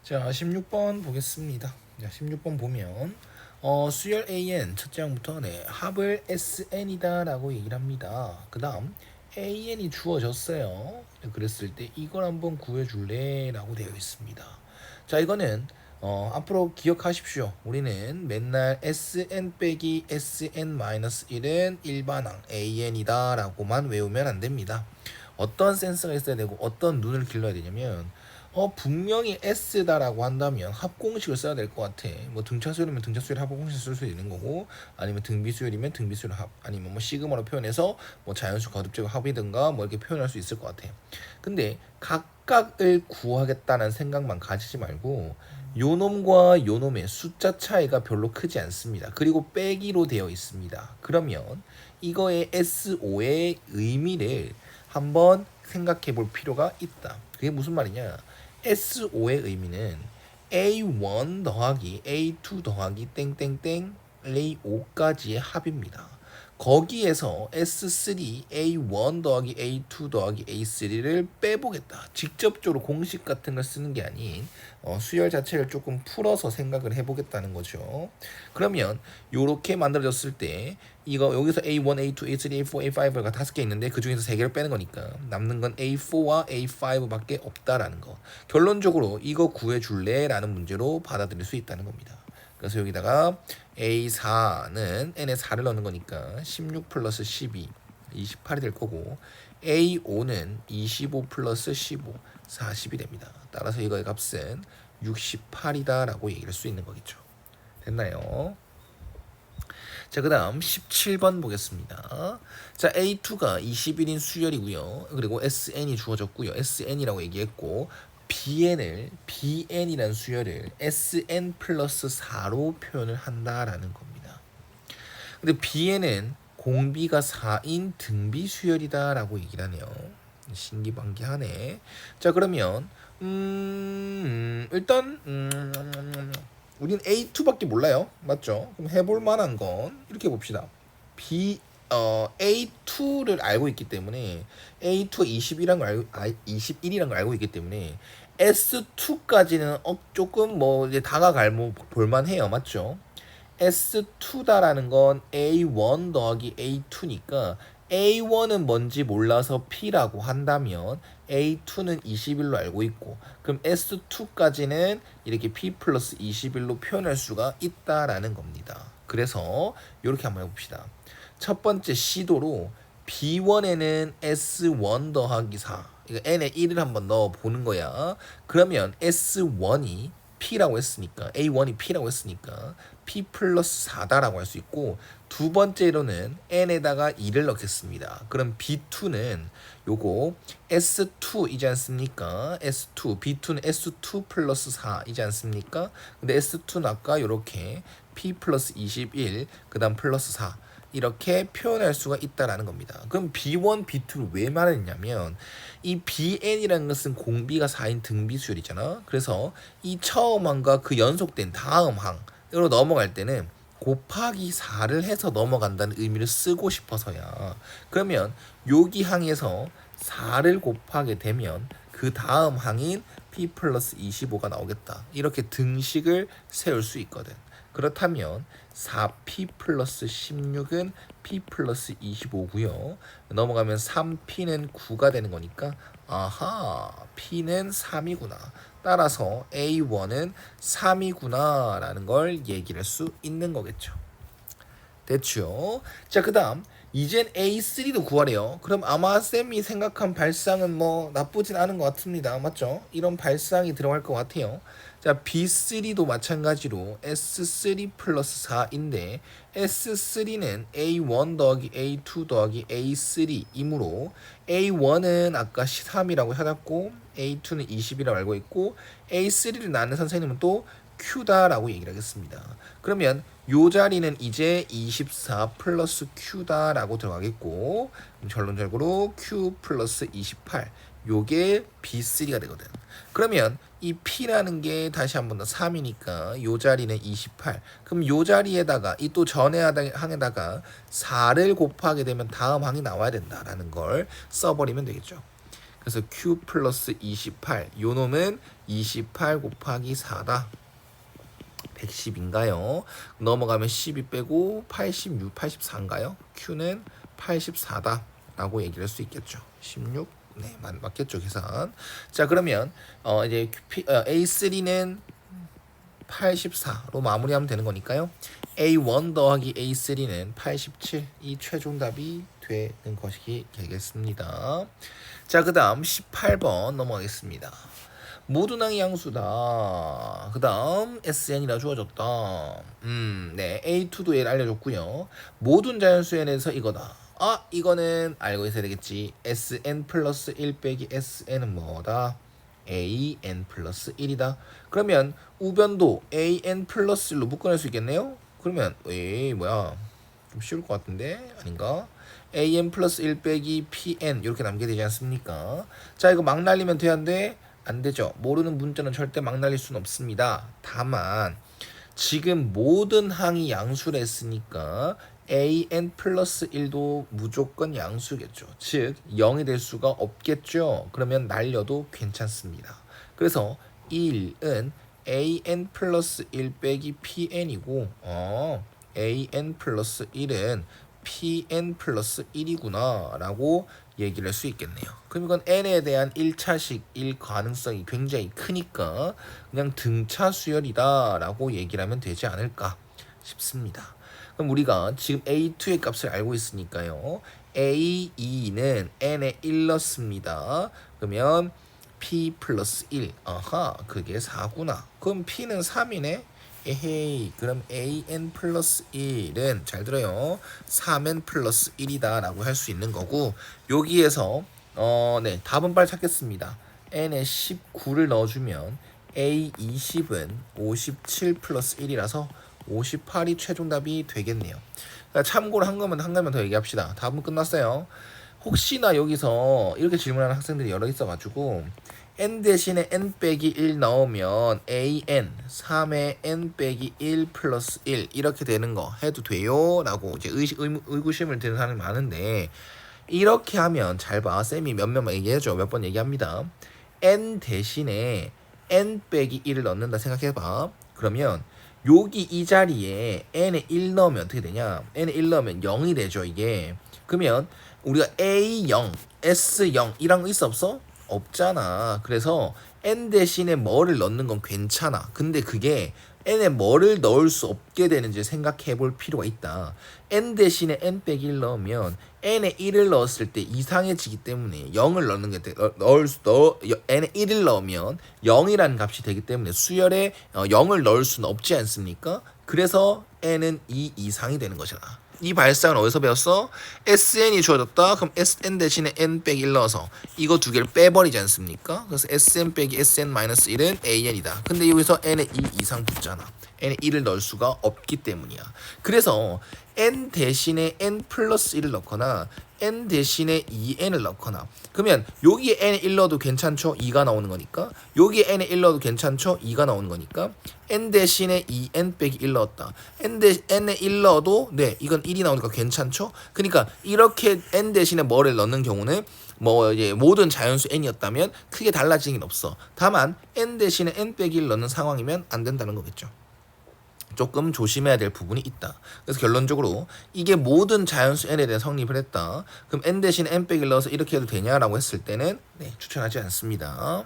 자, 16번 보겠습니다. 자, 16번 보면 수열 AN 첫째 항부터 합을 SN이다 라고 얘기를 합니다. 그 다음 AN이 주어졌어요. 그랬을 때 이걸 한번 구해줄래? 라고 되어 있습니다. 자, 이거는 앞으로 기억하십시오. 우리는 맨날 SN 빼기 SN-1은 일반항 AN이다 라고만 외우면 안 됩니다. 어떤 센스가 있어야 되고 어떤 눈을 길러야 되냐면 분명히 S다라고 한다면 합공식을 써야 될 것 같아. 뭐 등차수열이면 등차수열 합공식 쓸 수 있는 거고, 아니면 등비수열이면 등비수열 합, 아니면 뭐 시그마로 표현해서 뭐 자연수 거듭제곱 합이든가 뭐 이렇게 표현할 수 있을 것 같아. 근데 각각을 구하겠다는 생각만 가지지 말고 요놈과 요놈의 숫자 차이가 별로 크지 않습니다. 그리고 빼기로 되어 있습니다. 그러면 이거의 SO의 의미를 한번 생각해 볼 필요가 있다. 그게 무슨 말이냐? SO의 의미는 A1 더하기 A2 더하기 땡땡땡 A5까지의 합입니다. 거기에서 S3 A1 더하기 A2 더하기 A3를 빼보겠다. 직접적으로 공식 같은 걸 쓰는 게 아닌 수열 자체를 조금 풀어서 생각을 해보겠다는 거죠. 그러면 이렇게 만들어졌을 때 이거 여기서 A1, A2, A3, A4, A5가 5개 있는데 그 중에서 3개를 빼는 거니까 남는 건 A4와 A5밖에 없다라는 거. 결론적으로 이거 구해줄래? 라는 문제로 받아들일 수 있다는 겁니다. 그래서 여기다가 A4는 n에 4를 넣는 거니까 16 플러스 12, 28이 될 거고 A5는 25 플러스 15, 40이 됩니다. 따라서 이거의 값은 68이다 라고 얘기할 수 있는 거겠죠. 됐나요? 자, 그 다음 17번 보겠습니다. 자, A2가 21인 수열이고요. 그리고 SN이 주어졌고요. SN이라고 얘기했고 BN이라는 수열을 SN 플러스 4로 표현을 한다라는 겁니다. 근데 BN은 공비가 4인 등비 수열이다라고 얘기를 하네요. 신기반기하네. 자, 그러면 일단 우린 A2밖에 몰라요. 맞죠? 그럼 해볼 만한 건 이렇게 봅시다. A2를 알고 있기 때문에 A2가 21이란 걸 알고 있기 때문에 S2까지는 조금 뭐 이제 다가갈 뭐 볼만해요. 맞죠? S2다라는 건 A1 더하기 A2니까 A1은 뭔지 몰라서 P라고 한다면 A2는 21로 알고 있고 그럼 S2까지는 이렇게 P 플러스 21로 표현할 수가 있다라는 겁니다. 그래서 이렇게 한번 해봅시다. 첫 번째 시도로 B1에는 S1 더하기 4 이거 n에 1을 한번 넣어보는 거야. 그러면 S1이 P라고 했으니까 A1이 P라고 했으니까 P 플러스 4다라고 할 수 있고 두 번째로는 n에다가 2를 넣겠습니다. 그럼 B2는 요거 S2이지 않습니까? S2, B2는 S2 플러스 4이지 않습니까? 근데 S2는 아까 요렇게 P 플러스 21, 그 다음 플러스 4 이렇게 표현할 수가 있다라는 겁니다. 그럼 B1, B2를 왜 말했냐면 이 BN이라는 것은 공비가 4인 등비수열이잖아. 그래서 이 처음 항과 그 연속된 다음 항으로 넘어갈 때는 곱하기 4를 해서 넘어간다는 의미를 쓰고 싶어서야. 그러면 여기 항에서 4를 곱하게 되면 그 다음 항인 P 플러스 25가 나오겠다. 이렇게 등식을 세울 수 있거든. 그렇다면 4P 플러스 16은 P 플러스 25고요. 넘어가면 3P는 9가 되는 거니까 아하, P는 3이구나. 따라서 A1은 3이구나 라는 걸 얘기를 할 수 있는 거겠죠. 됐죠? 자, 그 다음 이젠 A3도 구하래요. 그럼 아마 쌤이 생각한 발상은 뭐 나쁘진 않은 것 같습니다. 맞죠? 이런 발상이 들어갈 것 같아요. 자, B3도 마찬가지로 S3 플러스 4인데 S3는 A1 더하기 A2 더하기 A3이므로 A1은 아까 13이라고 찾았고 A2는 20이라고 알고 있고 A3를 낳는 선생님은 또 Q다라고 얘기를 하겠습니다. 그러면 요 자리는 이제 24 플러스 Q다라고 들어가겠고 결론적으로 Q 플러스 28 요게 B3가 되거든. 그러면 이 P라는 게 다시 한 번 더 3이니까 요 자리는 28. 그럼 요 자리에다가 이 또 전에 항에다가 4를 곱하게 되면 다음 항이 나와야 된다라는 걸 써버리면 되겠죠. 그래서 q 플러스 28 요 놈은 28 곱하기 4다. 110인가요? 넘어가면 12 빼고 86, 84인가요? q는 84다 라고 얘기를 할 수 있겠죠. 16 네, 맞겠죠, 계산. 자, 그러면 이제 A3는 84로 마무리하면 되는 거니까요. A1 더하기 A3는 87. 이 최종 답이 되는 것이 되겠습니다. 자, 그 다음 18번 넘어가겠습니다. 모dun항이 양수다. 그 다음 SN이라 주어졌다. 네, A2도 L 알려줬고요. 모든 자연수에 대해서 이거다. 아, 이거는 알고 있어야 되겠지. SN 플러스 1 빼기 SN은 뭐다? AN 플러스 1이다. 그러면 우변도 AN 플러스 1로 묶어낼 수 있겠네요? 그러면 뭐야, 좀 쉬울 것 같은데? 아닌가? AN 플러스 1 빼기 PN 이렇게 남게 되지 않습니까? 자, 이거 막 날리면 돼야인데 안 되죠. 모르는 문자는 절대 막 날릴 수는 없습니다. 다만 지금 모든 항이 양수를 했으니까 AN 플러스 1도 무조건 양수겠죠. 즉 0이 될 수가 없겠죠. 그러면 날려도 괜찮습니다. 그래서 1은 AN 플러스 1 빼기 PN이고 AN 플러스 1은 PN 플러스 1이구나 라고 얘기를 할 수 있겠네요. 그럼 이건 n에 대한 1차식 1 가능성이 굉장히 크니까 그냥 등차 수열이다 라고 얘기를 하면 되지 않을까 싶습니다. 그럼 우리가 지금 A2의 값을 알고 있으니까요. A2는 n에 1 넣습니다. 그러면 P 플러스 1. 아하, 그게 4구나. 그럼 P는 3이네. 에헤이, 그럼 AN 플러스 1은 잘 들어요. 3N 플러스 1이다 라고 할 수 있는 거고, 여기에서 네, 답은 빨리 찾겠습니다. N에 19를 넣어주면 A20은 57 플러스 1이라서 58이 최종답이 되겠네요. 그러니까 참고로 한 가지만 더 얘기합시다. 답은 끝났어요. 혹시나 여기서 이렇게 질문하는 학생들이 여러 있어가지고 n 대신에 n 빼기 1 넣으면 an 3의 n 빼기 1 플러스 1 이렇게 되는 거 해도 돼요? 라고 이제 의구심을 드는 사람이 많은데, 이렇게 하면 잘 봐. 쌤이 몇몇 얘기해줘. 몇 번 얘기합니다. n 대신에 n 빼기 1을 넣는다 생각해봐. 그러면 여기 이 자리에 n에 1 넣으면 어떻게 되냐? n에 1 넣으면 0이 되죠, 이게. 그러면 우리가 A0, S0 이런 거 있어 없어? 없잖아. 그래서 n 대신에 뭐를 넣는 건 괜찮아. 근데 그게 n에 뭐를 넣을 수 없게 되는지 생각해 볼 필요가 있다. n 대신에 n 빼기 1 넣으면 n에 1을 넣었을 때 이상해지기 때문에 0을 넣는 게 n에 1을 넣으면 0이라는 값이 되기 때문에 수열에 0을 넣을 수는 없지 않습니까? 그래서 n은 2 이상이 되는 것이다. 이 발상은 어디서 배웠어? SN이 주어졌다. 그럼 SN 대신에 N 빼기 1 넣어서 이거 두 개를 빼버리지 않습니까? 그래서 SN 빼기 SN-1은 AN이다. 근데 여기서 N에 2 이상 붙잖아. N에 1을 넣을 수가 없기 때문이야. 그래서 N 대신에 N 플러스 1을 넣거나 N 대신에 2N을 넣거나, 그러면 여기에 N에 1 넣어도 괜찮죠? 2가 나오는 거니까. 여기에 N에 1 넣어도 괜찮죠? 2가 나오는 거니까. N 대신에 2N 빼기 1 넣었다. N에 1 넣어도 네, 이건 1이 나오니까 괜찮죠? 그러니까 이렇게 N 대신에 뭐를 넣는 경우는 뭐 이제 모든 자연수 n이었다면 크게 달라지는 게 없어. 다만 N 대신에 N 빼기 1 넣는 상황이면 안 된다는 거겠죠. 조금 조심해야 될 부분이 있다. 그래서 결론적으로 이게 모든 자연수 n에 대해 성립을 했다. 그럼 n 대신 n 빼기를 넣어서 이렇게 해도 되냐라고 했을 때는 네, 추천하지 않습니다.